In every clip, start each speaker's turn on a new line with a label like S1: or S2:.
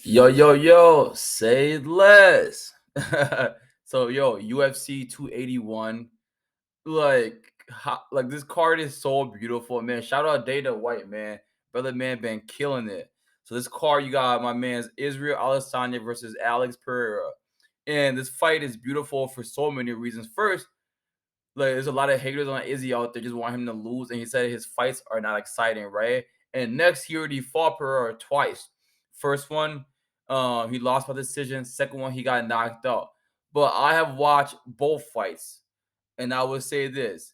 S1: Yo, say less. UFC 281. Like this card is so beautiful, man. Shout out Data White, man. Brother man been killing it. So this card you got my man's Israel Adesanya versus Alex Pereira. And this fight is beautiful for so many reasons. First, like there's a lot of haters on Izzy out there just want him to lose, and he said his fights are not exciting, right? And next, he already fought Pereira twice. First one, he lost by decision. Second one, he got knocked out. But I have watched both fights, and I would say this: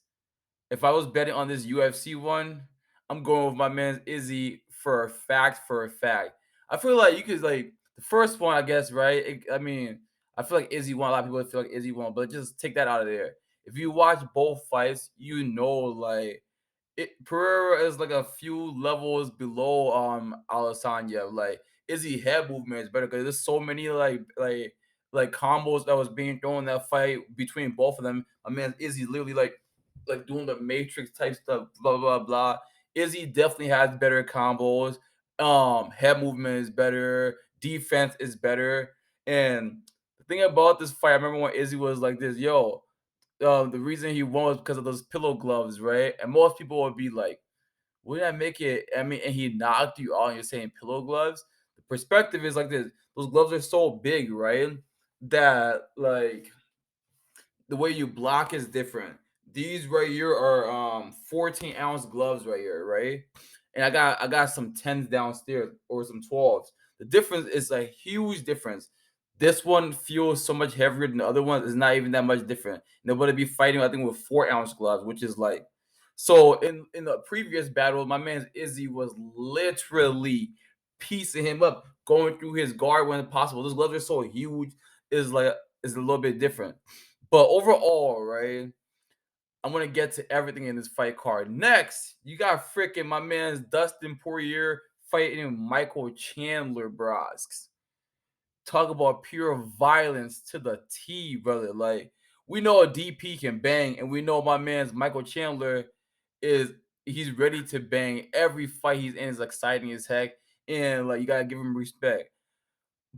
S1: if I was betting on this UFC one, I'm going with my man Izzy for a fact. For a fact, I feel like you could like the first one, I guess, right? I feel like Izzy won. A lot of people feel like Izzy won, but just take that out of there. If you watch both fights, you know like Pereira is like a few levels below Adesanya. Like Izzy head movement is better because there's so many like combos that was being thrown in that fight between both of them. I mean, Izzy literally like doing the Matrix type stuff, blah blah blah. Izzy definitely has better combos. Head movement is better, defense is better, and the thing about this fight, I remember when Izzy was like this, yo. The reason he won was because of those pillow gloves, right? And most people would be like, "Would I make it?" I mean, and he knocked you out, and you're saying pillow gloves. The perspective is like this: those gloves are so big, right? That like the way you block is different. These right here are 14-ounce gloves right here, right? And I got some 10s downstairs or some 12s. The difference is a huge difference. This one feels so much heavier than the other one. It's not even that much different. Nobody be fighting, I think, with 4-ounce gloves, which is like so in the previous battle, my man Izzy was literally piecing him up, going through his guard when possible. Those gloves are so huge, is a little bit different. But overall, right, I'm gonna get to everything in this fight card. Next, you got freaking my man's Dustin Poirier fighting Michael Chandler, bros. Talk about pure violence to the T, brother. Like we know a DP can bang, and we know my man's Michael Chandler is he's ready to bang. Every fight he's in is exciting as heck, and like you gotta give him respect.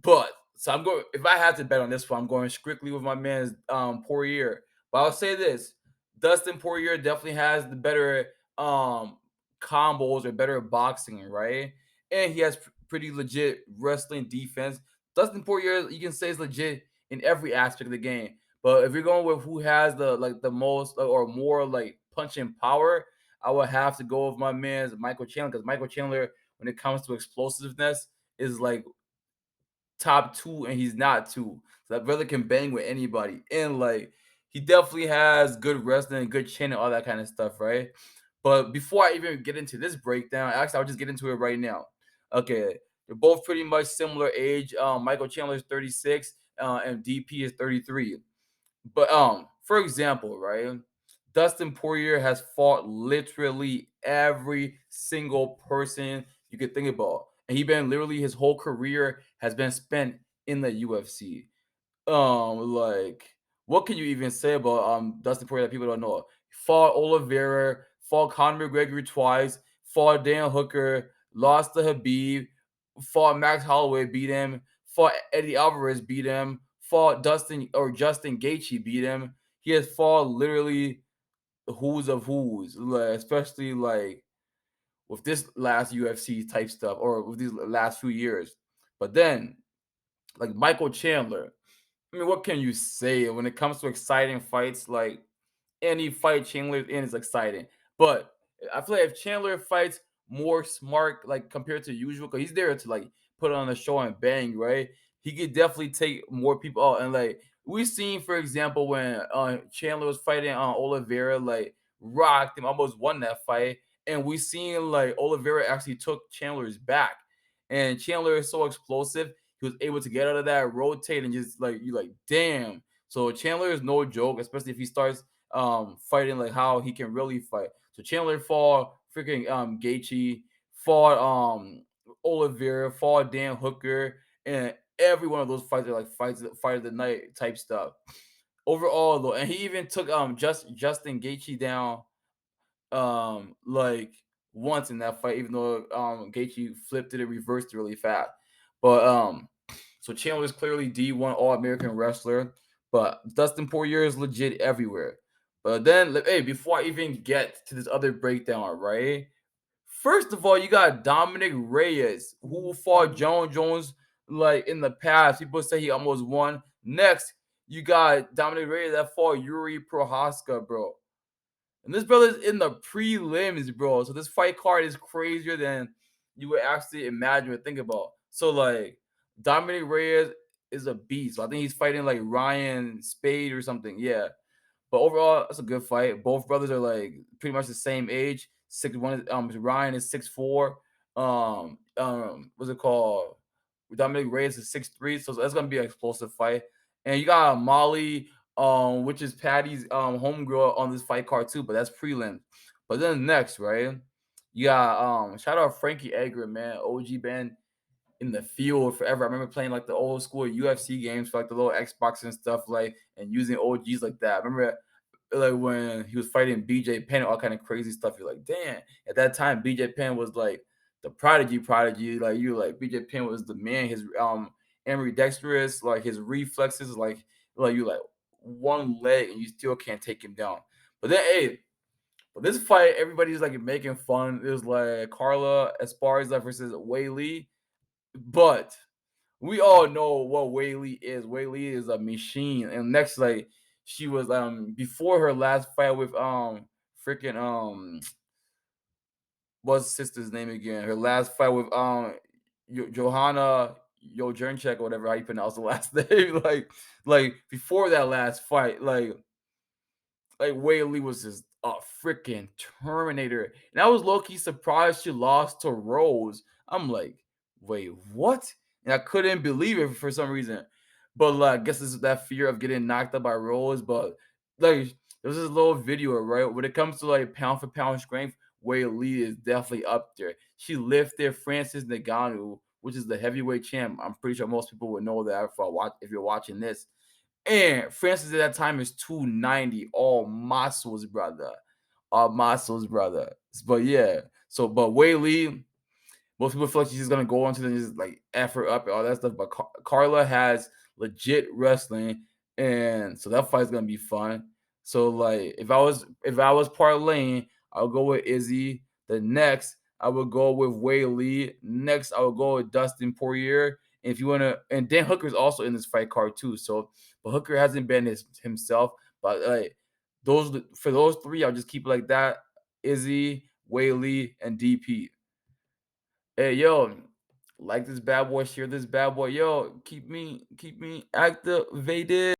S1: But so I'm going. If I had to bet on this one, I'm going strictly with my man's Poirier. But I'll say this: Dustin Poirier definitely has the better combos or better boxing, right? And he has pretty legit wrestling defense. Dustin Poirier, you can say, is legit in every aspect of the game. But if you're going with who has the most or more like punching power, I would have to go with my man's Michael Chandler because Michael Chandler, when it comes to explosiveness, is like top two, and he's not two. So that brother can bang with anybody, and like he definitely has good wrestling, good chin, and all that kind of stuff, right? But before I even get into this breakdown, actually, I'll just get into it right now. Okay, they're both pretty much similar age. Michael Chandler is 36, and DP is 33. But for example, right, Dustin Poirier has fought literally every single person you could think about, and he been literally his whole career has been spent in the UFC. Like what can you even say about Dustin Poirier that people don't know? Fought Oliveira, fought Conor McGregor twice, fought Dan Hooker, lost to Habib, fought Max Holloway, beat him, fought Eddie Alvarez, beat him, fought Justin Gaethje, beat him. He has fought literally who's of who's, like, especially like with this last UFC type stuff or with these last few years. But then like Michael Chandler, I mean, what can you say when it comes to exciting fights? Like any fight Chandler's in is exciting, but I feel like if Chandler fights more smart, like compared to usual, because he's there to like put on a show and bang, right? He could definitely take more people out, and like we seen, for example, when Chandler was fighting on Oliveira, like rocked him, almost won that fight, and we seen like Oliveira actually took Chandler's back, and Chandler is so explosive. He was able to get out of that, rotate, and just like you like, damn. So Chandler is no joke, especially if he starts fighting like how he can really fight. So Chandler fought freaking Gaethje, fought Oliveira, fought Dan Hooker, and every one of those fights are like fight of the night type stuff. Overall though, and he even took Justin Gaethje down like once in that fight, even though Gaethje flipped it and reversed it really fast. But so Chandler is clearly D1 All-American wrestler, but Dustin Poirier is legit everywhere. But then, hey, before I even get to this other breakdown, right? First of all, you got Dominick Reyes, who fought John Jones like in the past. People say he almost won. Next, you got Dominick Reyes that fought Yuri Prohaska, bro. And this brother's in the prelims, bro. So this fight card is crazier than you would actually imagine or think about. So like Dominic Reyes is a beast. So I think he's fighting like Ryan Spade or something. Yeah. But overall, that's a good fight. Both brothers are like pretty much the same age. 6'1", Ryan is 6'4". What's it called? Dominic Reyes is 6'3", so that's gonna be an explosive fight. And you got Molly, which is Patty's homegirl on this fight card too, but that's prelim. But then next, right? You got shout out Frankie Edgar, man. OG been in the field forever. I remember playing like the old school UFC games for like the little Xbox and stuff, like, and using OGs like that. I remember like when he was fighting BJ Penn, all kind of crazy stuff. You're like, damn. At that time, BJ Penn was like the prodigy. Like you like BJ Penn was the man. His ambidextrous, like his reflexes, like you like one leg and you still can't take him down. But then hey, but this fight, everybody's like making fun. It was like Carla Esparza versus Weili. But we all know what Weili is. Weili is a machine. And next, like she was before her last fight with freaking what's sister's name again? Her last fight with Johanna Jernchek or whatever how you pronounce the last name. like before that last fight, like Weili was just a freaking Terminator. And I was low-key surprised she lost to Rose. I'm like, wait, what? And I couldn't believe it for some reason. But like, I guess it's that fear of getting knocked out by Rose. But like, there's this little video, right? When it comes to like pound for pound strength, Weili is definitely up there. She lifted Francis Ngannou, which is the heavyweight champ. I'm pretty sure most people would know that if you're watching this. And Francis at that time is 290, all muscles, brother. All muscles, brother. But yeah, so but Weili, most people feel like she's just gonna go on to the just like effort up and all that stuff. But Carla has legit wrestling, and so that fight's gonna be fun. So like, if I was parlaying, I'll go with Izzy. The next, I would go with Weili. Next, I would go with Dustin Poirier. And if you wanna, and Dan Hooker's also in this fight card too. So, but Hooker hasn't been himself. But like for those three, I'll just keep it like that: Izzy, Weili, and DP. Hey yo, like this bad boy, share this bad boy. Yo, keep me activated.